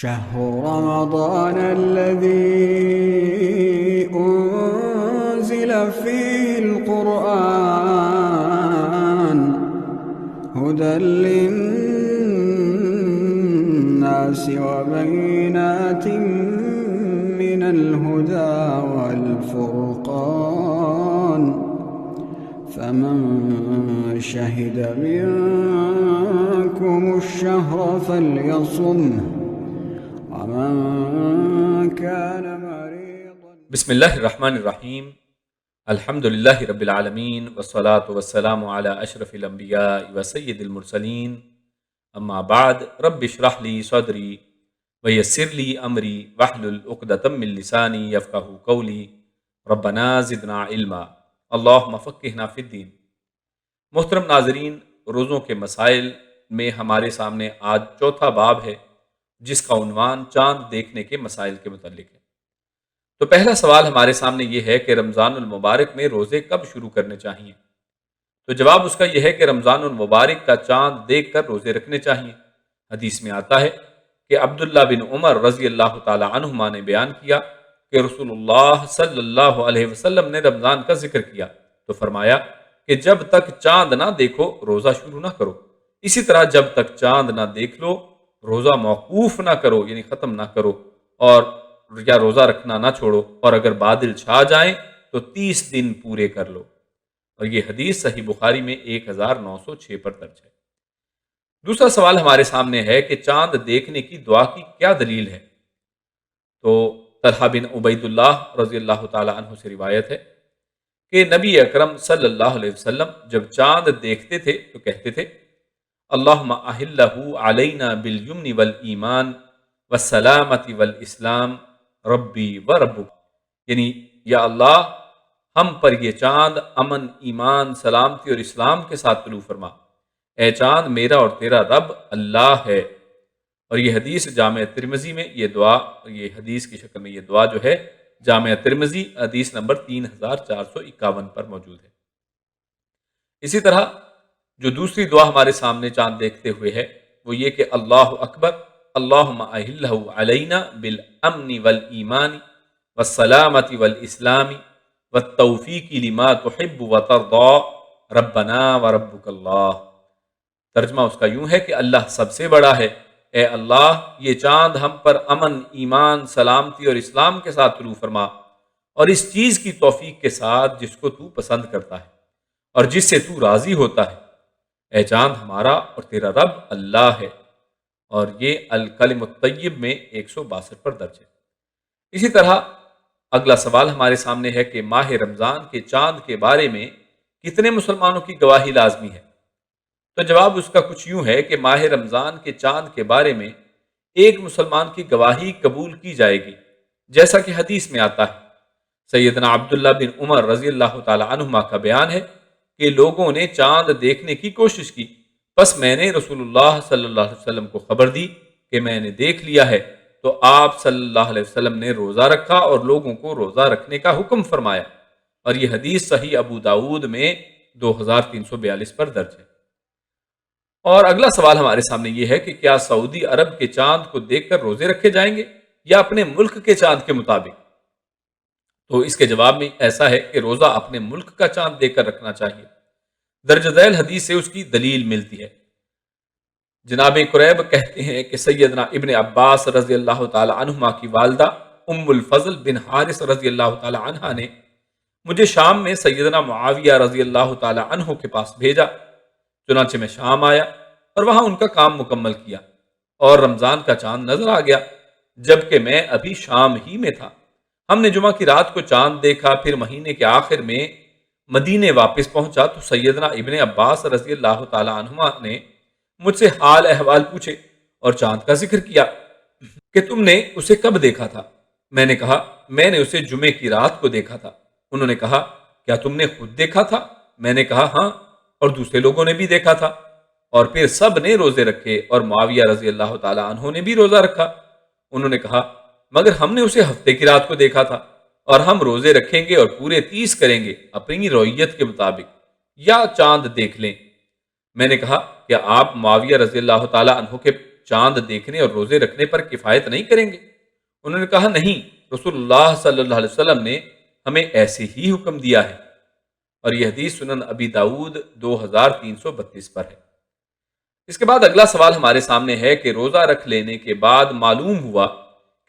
شهر رمضان الذي أنزل فيه القرآن هدى للناس وبينات من الهدى والفرقان فمن شهد منكم الشهر فليصمه ومن كان مريضا. بسم اللہ الرحمن الرحیم. الحمد للہ رب العالمین والصلاة والسلام علی اشرف الانبیاء وسید المرسلین. اما بعد رب اشرح لی صدری ویسر لی امری واحلل عقدۃ من لسانی یفقہوا قولی. ربنا زدنا علما اللہم فقہنا فی الدین. محترم ناظرین، روزوں کے مسائل میں ہمارے سامنے آج چوتھا باب ہے جس کا عنوان چاند دیکھنے کے مسائل کے متعلق ہے. تو پہلا سوال ہمارے سامنے یہ ہے کہ رمضان المبارک میں روزے کب شروع کرنے چاہیے؟ تو جواب اس کا یہ ہے کہ رمضان المبارک کا چاند دیکھ کر روزے رکھنے چاہیے. حدیث میں آتا ہے کہ عبداللہ بن عمر رضی اللہ تعالی عنہما نے بیان کیا کہ رسول اللہ صلی اللہ علیہ وسلم نے رمضان کا ذکر کیا تو فرمایا کہ جب تک چاند نہ دیکھو روزہ شروع نہ کرو. اسی طرح جب تک چاند نہ دیکھ لو روزہ موقوف نہ کرو، یعنی ختم نہ کرو، اور یا روزہ رکھنا نہ چھوڑو، اور اگر بادل چھا جائیں تو 30 دن پورے کر لو. اور یہ حدیث صحیح بخاری میں 1906 پر درج ہے. دوسرا سوال ہمارے سامنے ہے کہ چاند دیکھنے کی دعا کی کیا دلیل ہے؟ تو طلحہ بن عبید اللہ رضی اللہ تعالی عنہ سے روایت ہے کہ نبی اکرم صلی اللہ علیہ وسلم جب چاند دیکھتے تھے تو کہتے تھے اللہم احلہ علینا بالیمن والایمان والسلامت والاسلام ربی و ربک، یعنی یا اللہ ہم پر یہ چاند امن، ایمان، سلامتی اور اسلام کے ساتھ طلوع فرما. اے چاند میرا اور تیرا رب اللہ ہے. اور یہ حدیث جامع ترمذی میں یہ دعا، یہ حدیث کی شکل میں یہ دعا جو ہے جامع ترمذی حدیث نمبر 3451 پر موجود ہے. اسی طرح جو دوسری دعا ہمارے سامنے چاند دیکھتے ہوئے ہے وہ یہ کہ اللہ اکبر اللہم احلہ علینا بالامن والایمان والسلامت والاسلام والتوفیق لما تحب وترضى ربنا وربک اللہ. ترجمہ اس کا یوں ہے کہ اللہ سب سے بڑا ہے. اے اللہ یہ چاند ہم پر امن، ایمان، سلامتی اور اسلام کے ساتھ طلوع فرما، اور اس چیز کی توفیق کے ساتھ جس کو تو پسند کرتا ہے اور جس سے تو راضی ہوتا ہے. اے چاند ہمارا اور تیرا رب اللہ ہے. اور یہ الکلم الطیب میں 162 پر درج ہے. اسی طرح اگلا سوال ہمارے سامنے ہے کہ ماہ رمضان کے چاند کے بارے میں کتنے مسلمانوں کی گواہی لازمی ہے؟ تو جواب اس کا کچھ یوں ہے کہ ماہ رمضان کے چاند کے بارے میں ایک مسلمان کی گواہی قبول کی جائے گی، جیسا کہ حدیث میں آتا ہے. سیدنا عبداللہ بن عمر رضی اللہ تعالی عنہما کا بیان ہے کہ لوگوں نے چاند دیکھنے کی کوشش کی، بس میں نے رسول اللہ صلی اللہ علیہ وسلم کو خبر دی کہ میں نے دیکھ لیا ہے، تو آپ صلی اللہ علیہ وسلم نے روزہ رکھا اور لوگوں کو روزہ رکھنے کا حکم فرمایا. اور یہ حدیث صحیح ابو داود میں 2342 پر درج ہے. اور اگلا سوال ہمارے سامنے یہ ہے کہ کیا سعودی عرب کے چاند کو دیکھ کر روزے رکھے جائیں گے یا اپنے ملک کے چاند کے مطابق؟ تو اس کے جواب میں ایسا ہے کہ روزہ اپنے ملک کا چاند دیکھ کر رکھنا چاہیے. درج ذیل حدیث سے اس کی دلیل ملتی ہے. جناب قریب کہتے ہیں کہ سیدنا ابن عباس رضی اللہ تعالی عنہما کی والدہ ام الفضل بن حارث رضی اللہ تعالی عنہ نے مجھے شام میں سیدنا معاویہ رضی اللہ تعالی عنہ کے پاس بھیجا. چنانچہ میں شام آیا اور وہاں ان کا کام مکمل کیا اور رمضان کا چاند نظر آ گیا، جبکہ میں ابھی شام ہی میں تھا. ہم نے جمعہ کی رات کو چاند دیکھا، پھر مہینے کے آخر میں مدینے واپس پہنچا تو سیدنا ابن عباس رضی اللہ تعالی عنہما نے مجھ سے حال احوال پوچھے اور چاند کا ذکر کیا کہ تم نے اسے کب دیکھا تھا؟ میں نے کہا میں نے اسے جمعے کی رات کو دیکھا تھا. انہوں نے کہا کیا تم نے خود دیکھا تھا؟ میں نے کہا ہاں، اور دوسرے لوگوں نے بھی دیکھا تھا. اور پھر سب نے روزے رکھے اور معاویہ رضی اللہ تعالی عنہ نے بھی روزہ رکھا. انہوں نے کہا مگر ہم نے اسے ہفتے کی رات کو دیکھا تھا، اور ہم روزے رکھیں گے اور پورے 30 کریں گے اپنی رویت کے مطابق، یا چاند دیکھ لیں. میں نے کہا کہ آپ معاویہ رضی اللہ تعالی عنہ کے چاند دیکھنے اور روزے رکھنے پر کفایت نہیں کریں گے؟ انہوں نے کہا نہیں، رسول اللہ صلی اللہ علیہ وسلم نے ہمیں ایسے ہی حکم دیا ہے۔ اور یہ حدیث سنن ابی داود 2332 پر ہے۔ اس کے بعد اگلا سوال ہمارے سامنے ہے کہ روزہ رکھ لینے کے بعد معلوم ہوا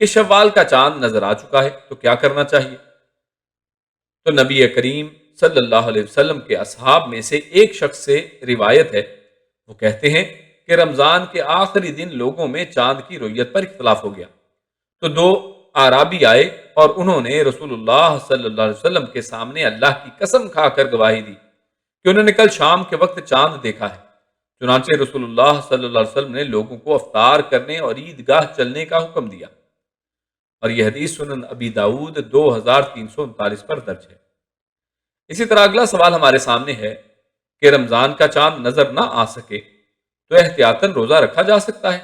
کہ شوال کا چاند نظر آ چکا ہے تو کیا کرنا چاہیے؟ تو نبی کریم صلی اللہ علیہ وسلم کے اصحاب میں سے ایک شخص سے روایت ہے، وہ کہتے ہیں کہ رمضان کے آخری دن لوگوں میں چاند کی رؤیت پر اختلاف ہو گیا، تو دو اعرابی آئے اور انہوں نے رسول اللہ صلی اللہ علیہ وسلم کے سامنے اللہ کی قسم کھا کر گواہی دی کہ انہوں نے کل شام کے وقت چاند دیکھا ہے۔ چنانچہ رسول اللہ صلی اللہ علیہ وسلم نے لوگوں کو افطار کرنے اور عیدگاہ چلنے کا حکم دیا، اور یہ حدیث سنن ابی داود 2339 پر درج ہے۔ اسی طرح اگلا سوال ہمارے سامنے ہے کہ رمضان کا چاند نظر نہ آ سکے تو احتیاطاً روزہ رکھا جا سکتا ہے؟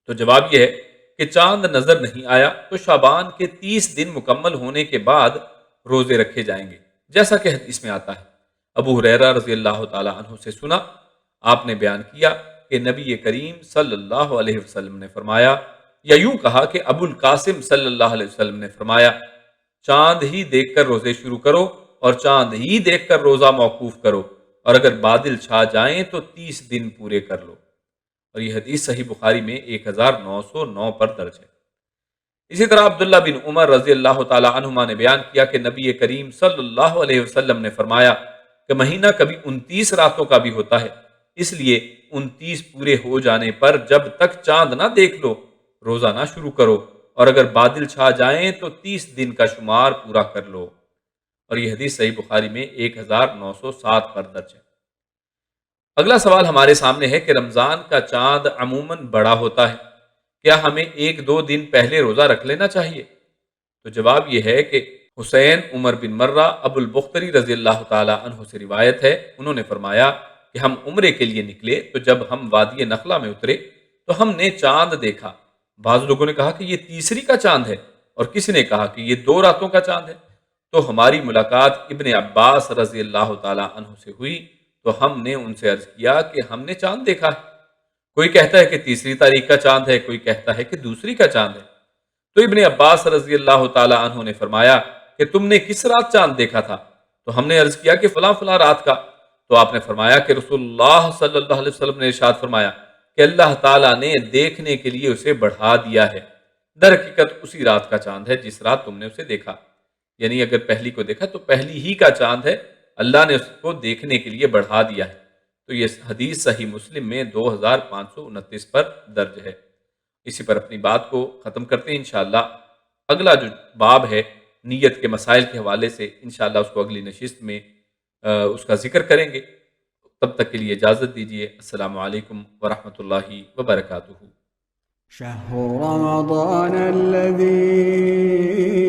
تو جواب یہ ہے کہ چاند نظر نہیں آیا تو شعبان کے 30 دن مکمل ہونے کے بعد روزے رکھے جائیں گے، جیسا کہ حدیث میں آتا ہے۔ ابو ہریرہ رضی اللہ تعالی عنہ سے سنا، آپ نے بیان کیا کہ نبی کریم صلی اللہ علیہ وسلم نے فرمایا، یا یوں کہا کہ ابو القاسم صلی اللہ علیہ وسلم نے فرمایا، چاند ہی دیکھ کر روزے شروع کرو اور چاند ہی دیکھ کر روزہ موقوف کرو، اور اگر بادل چھا جائیں تو 30 دن پورے کر لو۔ اور یہ حدیث صحیح بخاری میں 1909 پر درج ہے۔ اسی طرح عبداللہ بن عمر رضی اللہ تعالی عنہما نے بیان کیا کہ نبی کریم صلی اللہ علیہ وسلم نے فرمایا کہ مہینہ کبھی 29 راتوں کا بھی ہوتا ہے، اس لیے 29 پورے ہو جانے پر جب تک چاند نہ دیکھ لو روزہ نہ شروع کرو، اور اگر بادل چھا جائیں تو 30 دن کا شمار پورا کر لو۔ اور یہ حدیث صحیح بخاری میں 1907 پر درج ہے۔ اگلا سوال ہمارے سامنے ہے کہ رمضان کا چاند عموماً بڑا ہوتا ہے، کیا ہمیں 1-2 دن پہلے روزہ رکھ لینا چاہیے؟ تو جواب یہ ہے کہ حسین عمر بن مرہ ابو البختری رضی اللہ تعالی عنہ سے روایت ہے، انہوں نے فرمایا کہ ہم عمرے کے لیے نکلے تو جب ہم وادی نخلا میں اترے تو ہم نے چاند دیکھا۔ بعض لوگوں نے کہا کہ یہ تیسری کا چاند ہے، اور کسی نے کہا کہ یہ 2 راتوں کا چاند ہے۔ تو ہماری ملاقات ابن عباس رضی اللہ تعالی عنہ سے ہوئی تو ہم نے ان سے عرض کیا کہ ہم نے چاند دیکھا ہے۔ کوئی کہتا ہے کہ تیسری تاریخ کا چاند ہے، کوئی کہتا ہے کہ دوسری کا چاند ہے۔ تو ابن عباس رضی اللہ تعالی عنہ نے فرمایا کہ تم نے کس رات چاند دیکھا تھا؟ تو ہم نے عرض کیا کہ فلاں فلاں رات کا۔ تو آپ نے فرمایا کہ رسول اللہ صلی اللہ علیہ وسلم نے ارشاد فرمایا کہ اللہ تعالیٰ نے دیکھنے کے لیے اسے بڑھا دیا ہے، در حقیقت اسی رات کا چاند ہے جس رات تم نے اسے دیکھا۔ یعنی اگر پہلی کو دیکھا تو پہلی ہی کا چاند ہے، اللہ نے اس کو دیکھنے کے لیے بڑھا دیا ہے۔ تو یہ حدیث صحیح مسلم میں 2529 پر درج ہے۔ اسی پر اپنی بات کو ختم کرتے ہیں انشاءاللہ۔ اگلا جو باب ہے نیت کے مسائل کے حوالے سے، انشاءاللہ اس کو اگلی نشست میں اس کا ذکر کریں گے۔ تب تک کے لیے اجازت دیجیے۔ السلام علیکم ورحمۃ اللہ وبرکاتہ۔ شهر رمضان الذي